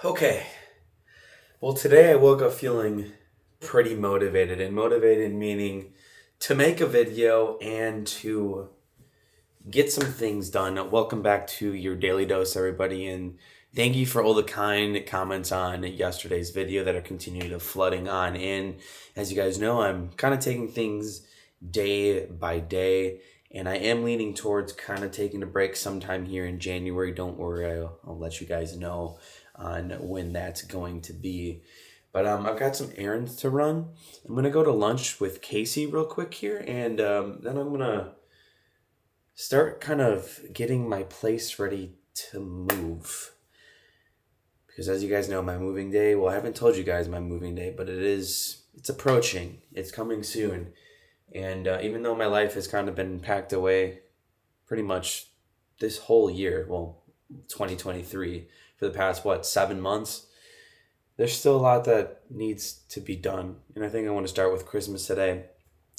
Okay. Well, today I woke up feeling pretty motivated, and motivated meaning to make a video and to get some things done. Welcome back to your daily dose, everybody, and thank you for all the kind comments on yesterday's video that are continuing to flooding on in. As you guys know, I'm kind of taking things day by day, and I am leaning towards kind of taking a break sometime here in January. Don't worry, I'll let you guys know on when that's going to be. But I've got some errands to run. I'm going to go to lunch with Casey real quick here, and then I'm going to start kind of getting my place ready to move. Because as you guys know, my moving day, well, I haven't told you guys my moving day, but it's approaching. It's coming soon. And even though my life has kind of been packed away pretty much this whole year, well, 2023, for the past, 7 months, there's still a lot that needs to be done. And I think I want to start with Christmas today.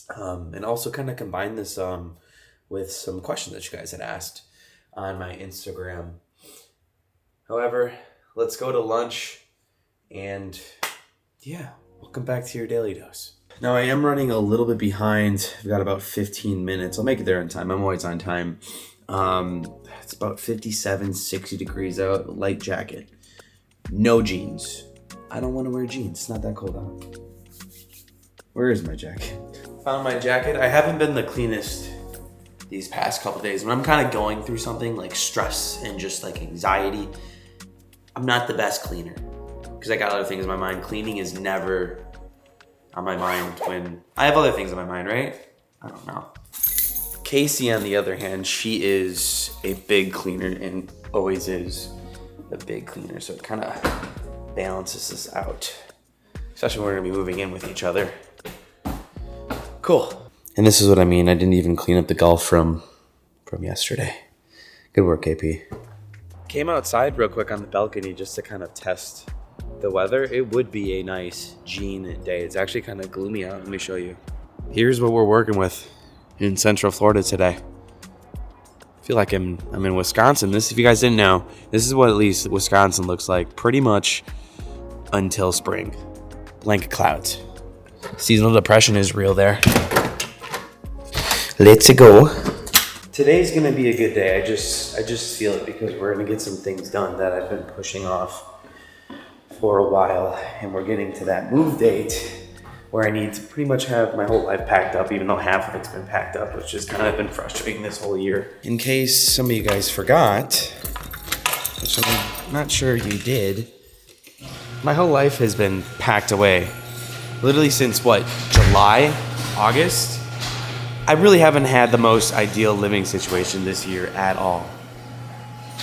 And also kind of combine this with some questions that you guys had asked on my Instagram. However, let's go to lunch. And yeah, welcome back to your Daily Dose. Now, I am running a little bit behind. I've got about 15 minutes. I'll make it there in time. I'm always on time. It's about 57, 60 degrees out. Light jacket. No jeans. I don't want to wear jeans. It's not that cold out. Where is my jacket? Found my jacket. I haven't been the cleanest these past couple days. When I'm kind of going through something like stress and just like anxiety, I'm not the best cleaner because I got other things in my mind. Cleaning is never on my mind when I have other things on my mind, right? I don't know. Casey, on the other hand, she is a big cleaner and always is a big cleaner. So it kind of balances this out, especially when we're gonna be moving in with each other. Cool. And this is what I mean. I didn't even clean up the golf from yesterday. Good work, KP. Came outside real quick on the balcony just to kind of test the weather. It would be a nice jean day. It's actually kind of gloomy out. Let me show you. Here's what we're working with in Central Florida today. I feel like I'm in Wisconsin. This, if you guys didn't know, this is what at least Wisconsin looks like pretty much until spring. Blanket clouds. Seasonal depression is real there. Let's go. Today's gonna be a good day. I just feel it because we're gonna get some things done that I've been pushing off for a while, and we're getting to that move date where I need to pretty much have my whole life packed up, even though half of it's been packed up, which has kind of been frustrating this whole year. In case some of you guys forgot, which I'm not sure you did, my whole life has been packed away. Literally since July, August? I really haven't had the most ideal living situation this year at all.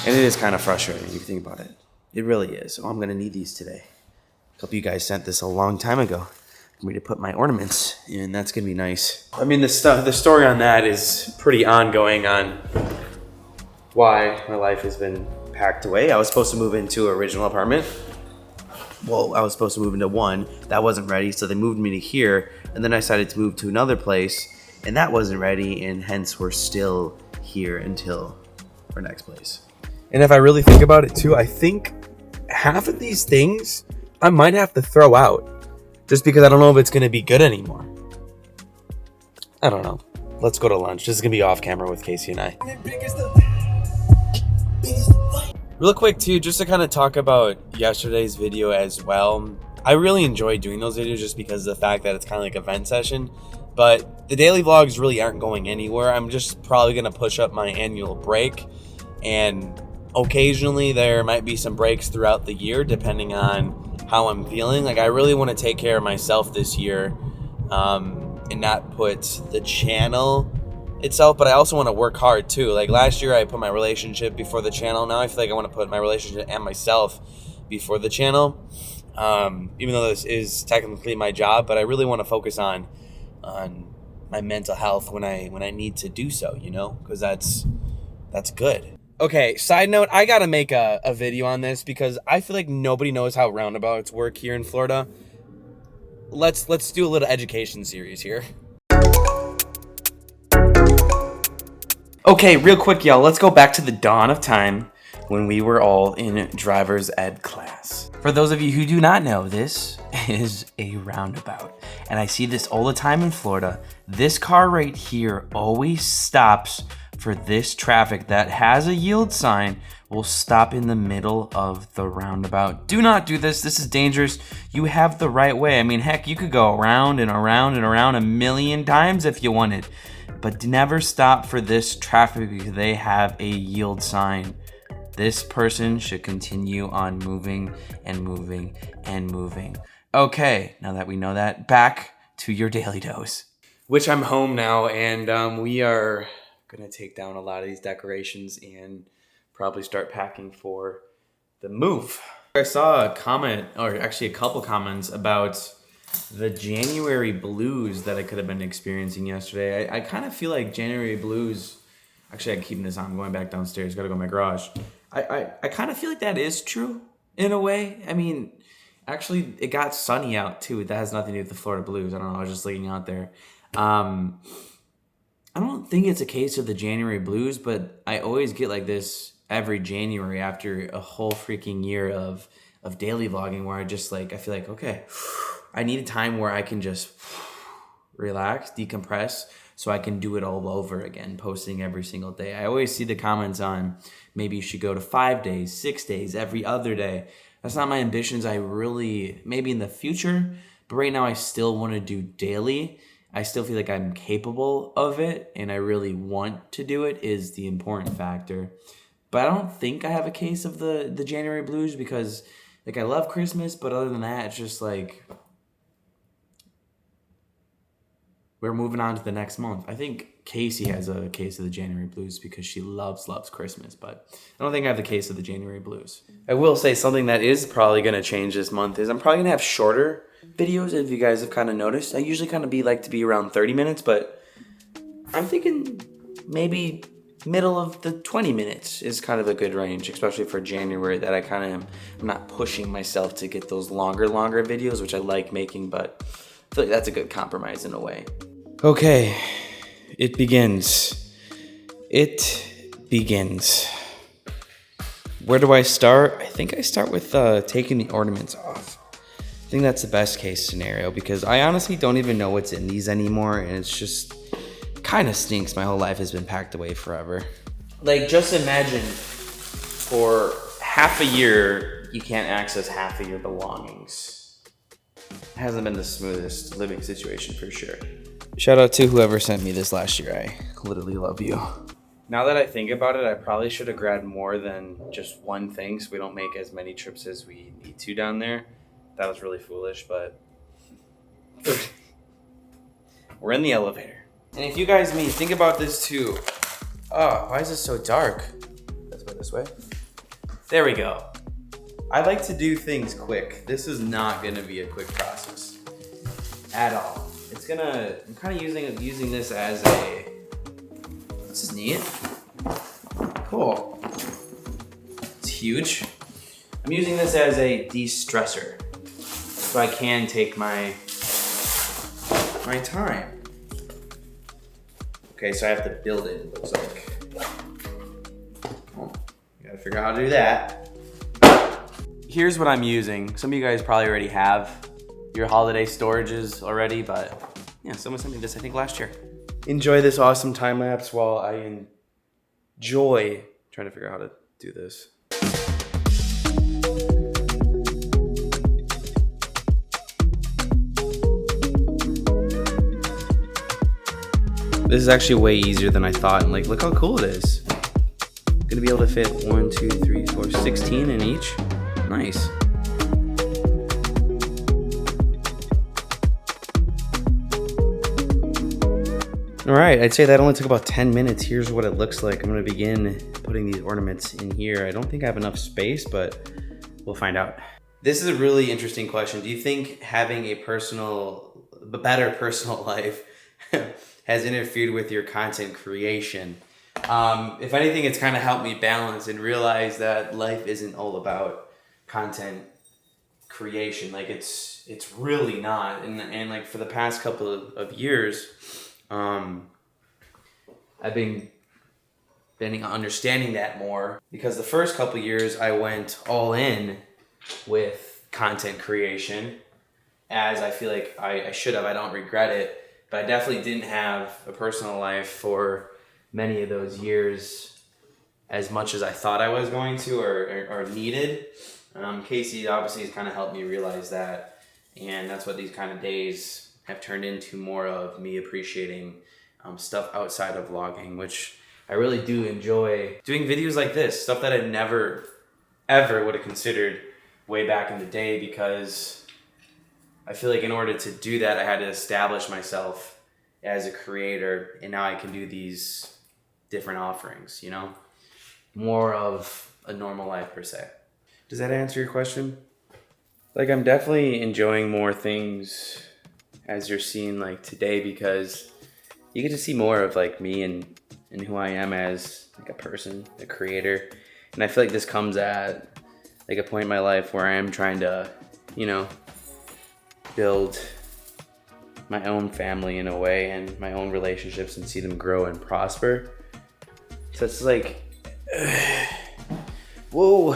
And it is kind of frustrating if you think about it. It really is. So I'm gonna need these today. A couple of you guys sent this a long time ago for me to put my ornaments, and that's gonna be nice. I mean, the story on that is pretty ongoing on why my life has been packed away. I was supposed to move into an original apartment. Well, I was supposed to move into one. That wasn't ready, so they moved me to here, and then I decided to move to another place, and that wasn't ready, and hence we're still here until our next place. And if I really think about it too, I think half of these things I might have to throw out just because I don't know if it's going to be good anymore. I don't know. Let's go to lunch. This is going to be off camera with Casey and I. Real quick too, just to kind of talk about yesterday's video as well. I really enjoy doing those videos just because of the fact that it's kind of like a vent session. But the daily vlogs really aren't going anywhere. I'm just probably going to push up my annual break, and occasionally there might be some breaks throughout the year depending on how I'm feeling. Like, I really want to take care of myself this year and not put the channel itself, but I also want to work hard too. Like last year I put my relationship before the channel. Now I feel like I want to put my relationship and myself before the channel, even though this is technically my job. But I really want to focus on my mental health when I need to do so, because that's good. Okay, side note, I gotta make a video on this because I feel like nobody knows how roundabouts work here in Florida. Let's do a little education series here. Okay, real quick, y'all, let's go back to the dawn of time when we were all in driver's ed class. For those of you who do not know, this is a roundabout. And I see this all the time in Florida. This car right here always stops for this traffic that has a yield sign, will stop in the middle of the roundabout. Do not do this. This is dangerous. You have the right way. I mean, heck, you could go around and around and around a million times if you wanted. But never stop for this traffic because they have a yield sign. This person should continue on moving and moving and moving. Okay, now that we know that, back to your daily dose. Which I'm home now, and we are gonna take down a lot of these decorations and probably start packing for the move. I saw a comment, or actually a couple comments about the January blues that I could have been experiencing yesterday. I kind of feel like January blues, actually I'm keeping this on, I'm going back downstairs, gotta go in my garage. I kind of feel like that is true in a way. I mean, actually it got sunny out too. That has nothing to do with the Florida blues. I don't know, I was just leaning out there. I don't think it's a case of the January blues, but I always get like this every January after a whole freaking year of daily vlogging where I just like, I feel like, okay, I need a time where I can just relax, decompress, so I can do it all over again, posting every single day. I always see the comments on maybe you should go to 5 days, 6 days, every other day. That's not my ambitions. I really, maybe in the future, but right now I still want to do daily. I still feel like I'm capable of it and I really want to do it is the important factor. But I don't think I have a case of the January blues because like I love Christmas, but other than that, it's just like we're moving on to the next month. I think Casey has a case of the January blues because she loves Christmas, but I don't think I have the case of the January blues. I will say something that is probably going to change this month is I'm probably going to have shorter videos, if you guys have kind of noticed. I usually kind of like to be around 30 minutes, but I'm thinking maybe middle of the 20 minutes is kind of a good range, especially for January, that I kind of am not pushing myself to get those longer videos, which I like making, but I feel like that's a good compromise in a way. Okay, it begins. It begins. Where do I start? I think I start with taking the ornaments off. I think that's the best case scenario because I honestly don't even know what's in these anymore, and it's just kind of stinks. My whole life has been packed away forever. Like, just imagine for half a year you can't access half of your belongings. It hasn't been the smoothest living situation for sure. Shout out to whoever sent me this last year. I literally love you. Now that I think about it, I probably should have grabbed more than just one thing so we don't make as many trips as we need to down there. That was really foolish, but we're in the elevator. And if you guys think about this too. Oh, why is this so dark? Let's go this way. There we go. I like to do things quick. This is not gonna be a quick process at all. I'm kind of using this as a, this is neat. Cool. It's huge. I'm using this as a de-stressor. So I can take my time. Okay, so I have to build it, it looks like. Well, you gotta figure out how to do that. Here's what I'm using. Some of you guys probably already have your holiday storages already, but yeah, someone sent me this, I think, last year. Enjoy this awesome time lapse while I enjoy trying to figure out how to do this. This is actually way easier than I thought, and like, look how cool it is. Gonna be able to fit 1, 2, 3, 4, 16 in each. Nice. All right, I'd say that only took about 10 minutes. Here's what it looks like. I'm gonna begin putting these ornaments in here. I don't think I have enough space, but we'll find out. This is a really interesting question. Do you think having a better personal life has interfered with your content creation? If anything, it's kind of helped me balance and realize that life isn't all about content creation. Like it's really not. And like for the past couple of years, I've been been understanding that more, because the first couple years I went all in with content creation, as I feel like I should have. I don't regret it, but I definitely didn't have a personal life for many of those years as much as I thought I was going to or needed. Casey obviously has kind of helped me realize that, and that's what these kind of days have turned into, more of me appreciating stuff outside of vlogging, which I really do enjoy doing videos like this, stuff that I never ever would have considered way back in the day, because I feel like in order to do that I had to establish myself as a creator, and now I can do these different offerings, you know? More of a normal life per se. Does that answer your question? Like, I'm definitely enjoying more things as you're seeing like today, because you get to see more of like me and who I am as like a person, a creator. And I feel like this comes at like a point in my life where I am trying to, you know, build my own family in a way, and my own relationships, and see them grow and prosper. So it's like, whoa,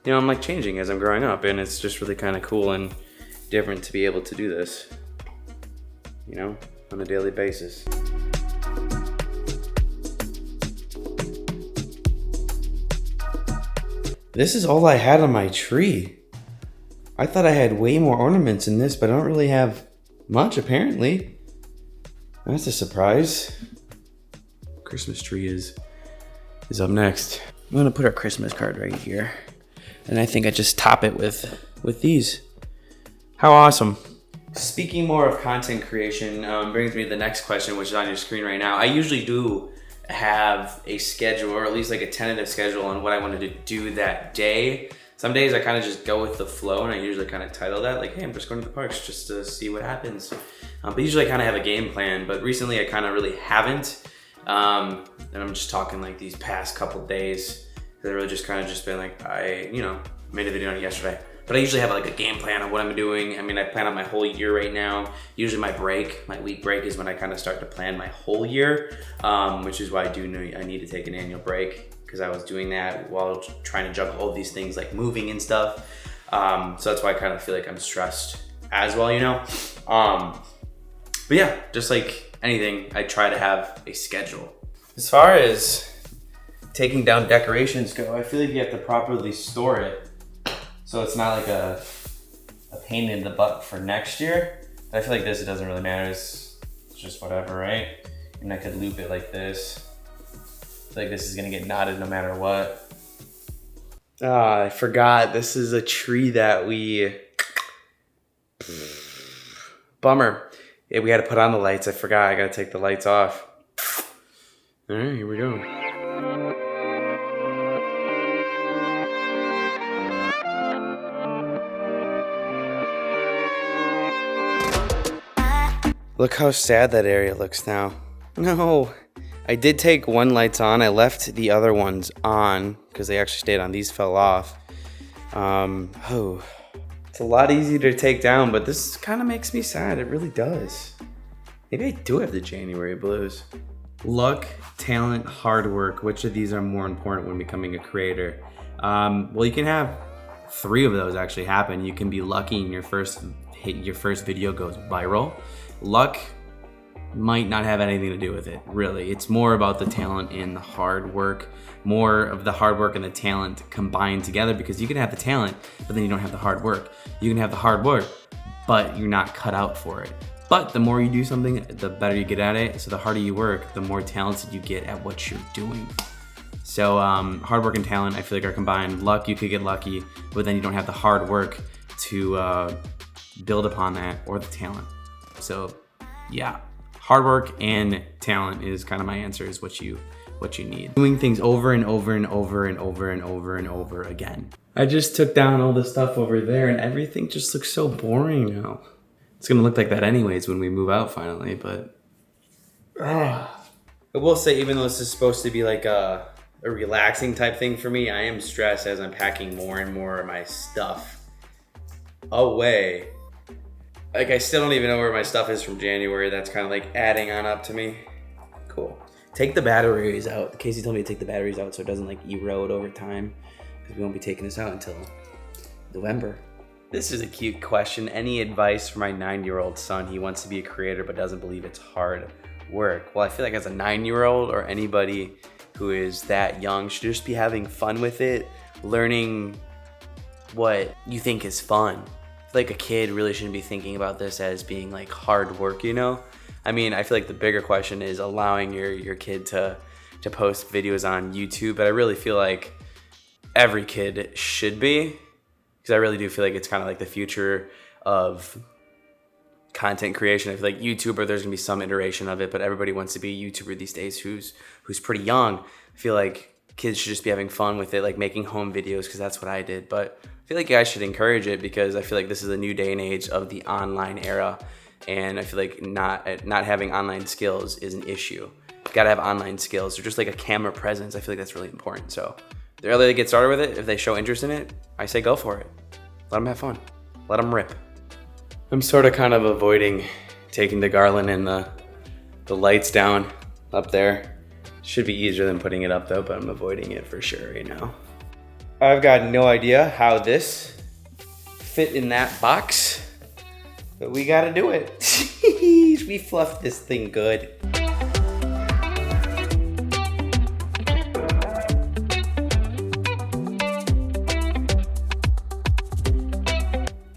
you know, I'm like changing as I'm growing up, and it's just really kind of cool and different to be able to do this, you know, on a daily basis. This is all I had on my tree. I thought I had way more ornaments in this, but I don't really have much apparently. That's a surprise. Christmas tree is up next. I'm gonna put our Christmas card right here, and I think I just top it with these. How awesome. Speaking more of content creation brings me to the next question, which is on your screen right now. I usually do have a schedule, or at least like a tentative schedule on what I wanted to do that day. Some days I kind of just go with the flow, and I usually kind of title that like, hey, I'm just going to the parks just to see what happens. But usually I kind of have a game plan, but recently I kind of really haven't. And I'm just talking like these past couple days. They've really just kind of just been like, I, you know, made a video on it yesterday. But I usually have like a game plan of what I'm doing. I mean, I plan out my whole year right now. Usually my week break is when I kind of start to plan my whole year, which is why I need to take an annual break, because I was doing that while trying to juggle all these things like moving and stuff. So that's why I kind of feel like I'm stressed as well, you know? But yeah, just like anything, I try to have a schedule. As far as taking down decorations go, I feel like you have to properly store it, so it's not like a pain in the butt for next year. But I feel like this, it doesn't really matter. It's just whatever, right? And I could loop it like this. I feel like this is gonna get knotted no matter what. Ah, I forgot. This is a tree that bummer. Yeah, we had to put on the lights. I forgot. I gotta take the lights off. All right, here we go. Look how sad that area looks now. No, I did take one lights on. I left the other ones on because they actually stayed on. These fell off. It's a lot easier to take down, but this kind of makes me sad. It really does. Maybe I do have the January blues. Luck, talent, hard work. Which of these are more important when becoming a creator? Well, you can have 3 of those actually happen. You can be lucky and your first video goes viral. Luck might not have anything to do with it, really. It's more about the talent and the hard work, more of the hard work and the talent combined together, because you can have the talent, but then you don't have the hard work. You can have the hard work, but you're not cut out for it. But the more you do something, the better you get at it. So the harder you work, the more talented you get at what you're doing. So hard work and talent, I feel like, are combined. Luck, you could get lucky, but then you don't have the hard work to build upon that, or the talent. So yeah, hard work and talent is kind of my answer, is what you need. Doing things over and over and over and over and over and over again. I just took down all the stuff over there, and everything just looks so boring now. It's gonna look like that anyways when we move out finally, but I will say, even though this is supposed to be like a relaxing type thing for me, I am stressed as I'm packing more and more of my stuff away. Like, I still don't even know where my stuff is from January. That's kind of like adding on up to me. Cool. Take the batteries out. Casey told me to take the batteries out so it doesn't like erode over time, because we won't be taking this out until November. This is a cute question. Any advice for my 9-year-old son? He wants to be a creator but doesn't believe it's hard work. Well, I feel like as a 9-year-old or anybody who is that young should just be having fun with it, learning what you think is fun. Like a kid really shouldn't be thinking about this as being like hard work, you know? I mean, I feel like the bigger question is allowing your kid to post videos on YouTube, but I really feel like every kid should be, because I really do feel like it's kind of like the future of content creation. I feel like YouTuber, there's gonna be some iteration of it, but everybody wants to be a YouTuber these days who's pretty young. I feel like kids should just be having fun with it, like making home videos, because that's what I did. But I feel like you guys should encourage it, because I feel like this is a new day and age of the online era, and I feel like not having online skills is an issue. You gotta have online skills, or just like a camera presence. I feel like that's really important. So the earlier they get started with it, if they show interest in it, I say go for it. Let them have fun. Let them rip. I'm sort of kind of avoiding taking the garland and the lights down up there. Should be easier than putting it up though, but I'm avoiding it for sure right now. I've got no idea how this fit in that box, but we gotta do it. We fluffed this thing good.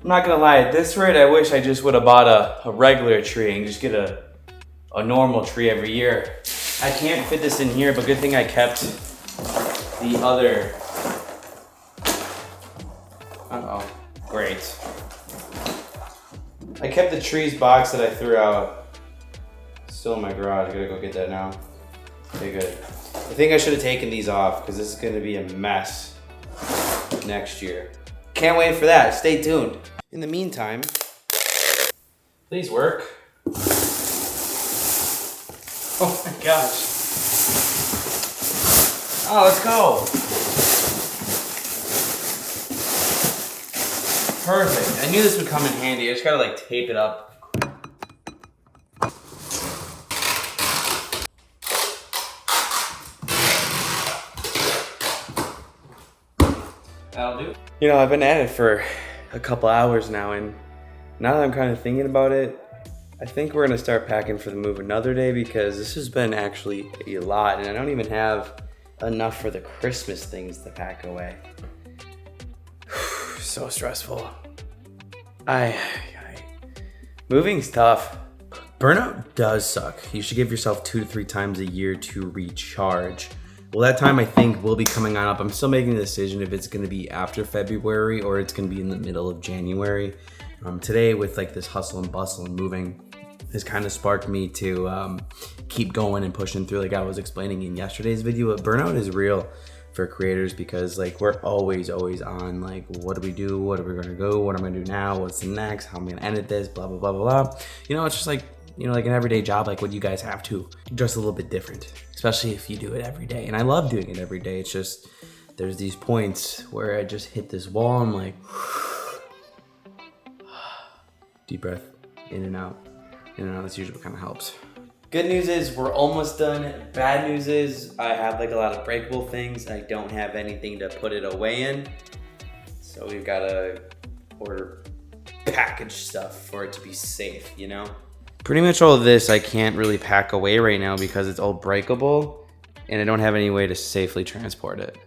I'm not gonna lie, at this rate, I wish I just would have bought a regular tree and just get a normal tree every year. I can't fit this in here, but good thing I kept the other. Uh-oh, great. I kept the trees box that I threw out still in my garage. I gotta go get that now. Okay, good. I think I should have taken these off, because this is gonna be a mess next year. Can't wait for that, stay tuned. In the meantime, please work. Oh my gosh. Oh, let's go. Perfect. I knew this would come in handy. I just gotta like tape it up. That'll do. You know, I've been at it for a couple hours now, and now that I'm kind of thinking about it, I think we're gonna start packing for the move another day, because this has been actually a lot, and I don't even have enough for the Christmas things to pack away. So stressful. Moving's tough. Burnout does suck. You should give yourself 2 to 3 times a year to recharge. Well, that time I think will be coming on up. I'm still making the decision if it's gonna be after February or it's gonna be in the middle of January. Today, with like this hustle and bustle and moving, has kind of sparked me to keep going and pushing through, like I was explaining in yesterday's video. But burnout is real for creators, because like we're always on like, what do we do? What are we gonna go? What am I gonna do now? What's the next? How am I gonna edit this? Blah, blah, blah, blah, blah. You know, it's just like, you know, like an everyday job, like what you guys have to, just a little bit different, especially if you do it every day. And I love doing it every day. It's just, there's these points where I just hit this wall. I'm like, deep breath, in and out. That's usually what kind of helps. Good news is we're almost done. Bad news is I have like a lot of breakable things. I don't have anything to put it away in. So we've got to order package stuff for it to be safe, you know? Pretty much all of this I can't really pack away right now because it's all breakable and I don't have any way to safely transport it.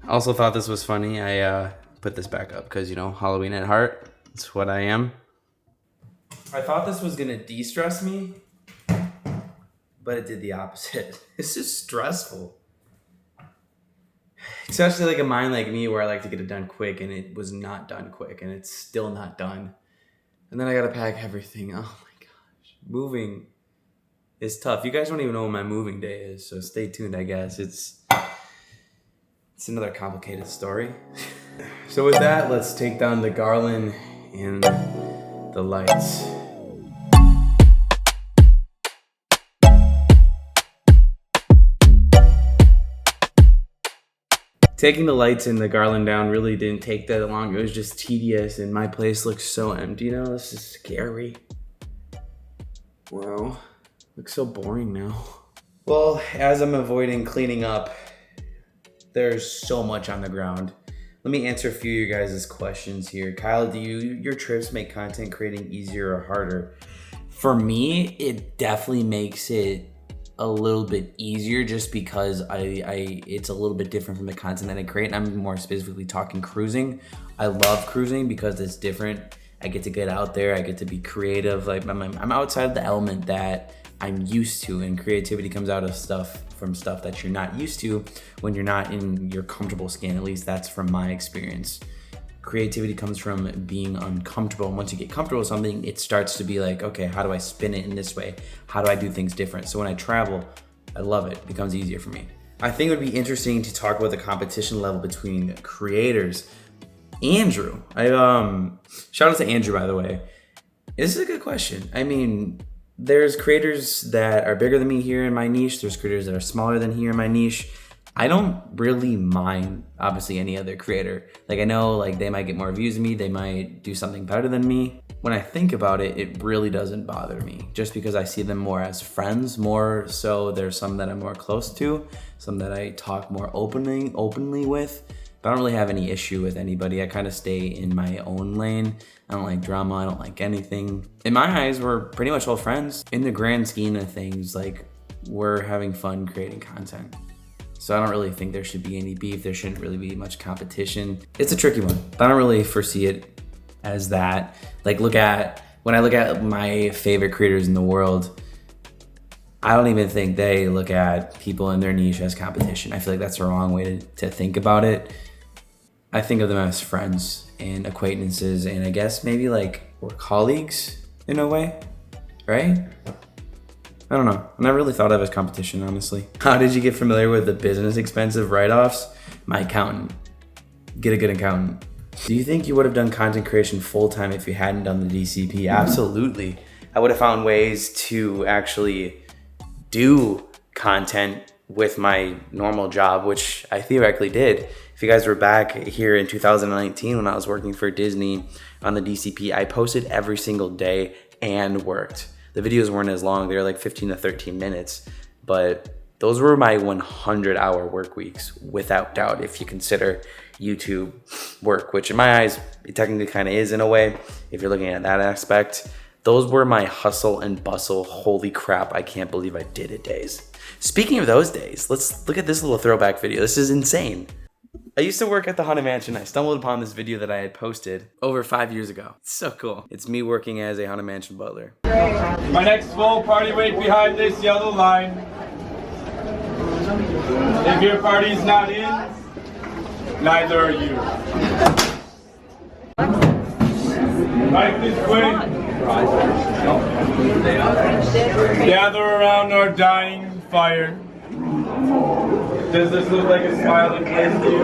I also thought this was funny. I put this back up because, you know, Halloween at heart. It's what I am. I thought this was gonna de-stress me, but it did the opposite. It's just stressful. Especially like a mind like me where I like to get it done quick, and it was not done quick, and it's still not done. And then I gotta pack everything. Oh my gosh. Moving is tough. You guys don't even know when my moving day is, so stay tuned, I guess. It's another complicated story. So with that, let's take down the garland and the lights. Taking the lights and the garland down really didn't take that long. It was just tedious, and my place looks so empty. You know, this is scary. Wow, looks so boring now. Well, as I'm avoiding cleaning up, there's so much on the ground. Let me answer a few of you guys' questions here. Kyle, do your trips make content creating easier or harder? For me, it definitely makes it a little bit easier just because it's a little bit different from the content that I create. And I'm more specifically talking cruising. I love cruising because it's different. I get to get out there. I get to be creative. Like I'm outside of the element that I'm used to, and creativity comes out of stuff that you're not used to when you're not in your comfortable skin. At least that's from my experience. Creativity comes from being uncomfortable. And once you get comfortable with something, it starts to be like, okay, how do I spin it in this way? How do I do things different? So when I travel, I love it. It becomes easier for me. I think it would be interesting to talk about the competition level between creators. Andrew, shout out to Andrew, by the way. This is a good question. I mean, there's creators that are bigger than me here in my niche. There's creators that are smaller than here in my niche. I don't really mind, obviously, any other creator. Like, I know like they might get more views than me. They might do something better than me. When I think about it, it really doesn't bother me just because I see them more as friends. More so, there's some that I'm more close to, some that I talk more openly with. But I don't really have any issue with anybody. I kind of stay in my own lane. I don't like drama. I don't like anything. In my eyes, we're pretty much all friends. In the grand scheme of things, like, we're having fun creating content. So I don't really think there should be any beef. There shouldn't really be much competition. It's a tricky one, but I don't really foresee it as that. Like, when I look at my favorite creators in the world, I don't even think they look at people in their niche as competition. I feel like that's the wrong way to think about it. I think of them as friends and acquaintances, and I guess maybe like we're colleagues in a way, right? I don't know. I never really thought of it as competition, honestly. How did you get familiar with the business expensive write-offs? My accountant. Get a good accountant. Do you think you would have done content creation full-time if you hadn't done the DCP? Absolutely. I would have found ways to actually do content with my normal job, which I theoretically did. If you guys were back here in 2019 when I was working for Disney on the DCP, I posted every single day and worked. The videos weren't as long. They were like 15 to 13 minutes, but those were my 100-hour work weeks, without doubt, if you consider YouTube work, which in my eyes, it technically kind of is in a way, if you're looking at that aspect. Those were my hustle and bustle, holy crap, I can't believe I did it days. Speaking of those days, let's look at this little throwback video. This is insane. I used to work at the Haunted Mansion. I stumbled upon this video that I had posted over 5 years ago. It's so cool. It's me working as a Haunted Mansion butler. My next full party wait behind this yellow line. If your party's not in, neither are you. Right this way. Gather around our dying fire. Does this look like a smiling place to you?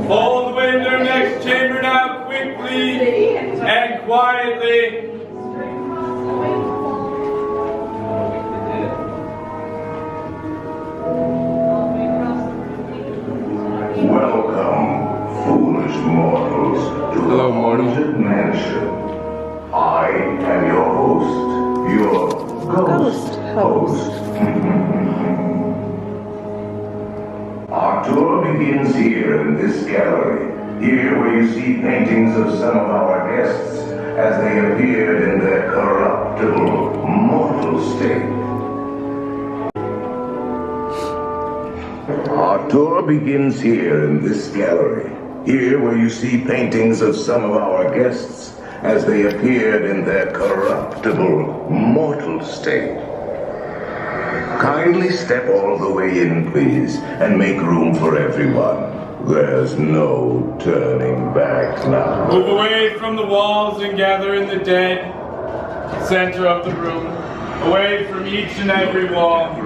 Hold the way to their next chamber now, quickly and quietly. Welcome, foolish mortals, to the Haunted Mansion. I am your host, your ghost host. Our tour begins here in this gallery, here where you see paintings of some of our guests as they appeared in their corruptible, mortal state. Our tour begins here in this gallery, here where you see paintings of some of our guests as they appeared in their corruptible, mortal state. Kindly step all the way in, please, and make room for everyone. There's no turning back now. Move away from the walls and gather in the dead center of the room, away from each and every wall. Keep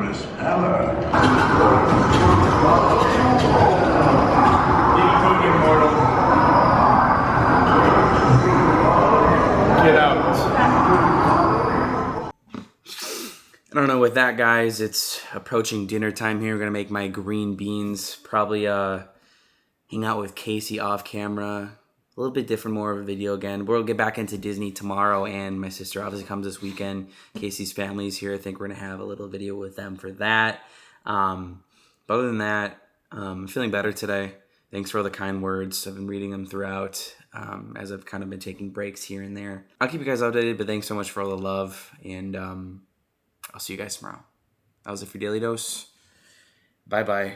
moving, mortal. Get out. I don't know, with that, guys, it's approaching dinner time here. We're gonna make my green beans, probably hang out with Casey off camera, little bit different, more of a video again. We'll get back into Disney tomorrow, and my sister obviously comes this weekend. Casey's family's here. I think we're going to have a little video with them for that. But other than that, I'm feeling better today. Thanks for all the kind words. I've been reading them throughout as I've kind of been taking breaks here and there. I'll keep you guys updated, but thanks so much for all the love, and I'll see you guys tomorrow. That was it for Daily Dose. Bye-bye.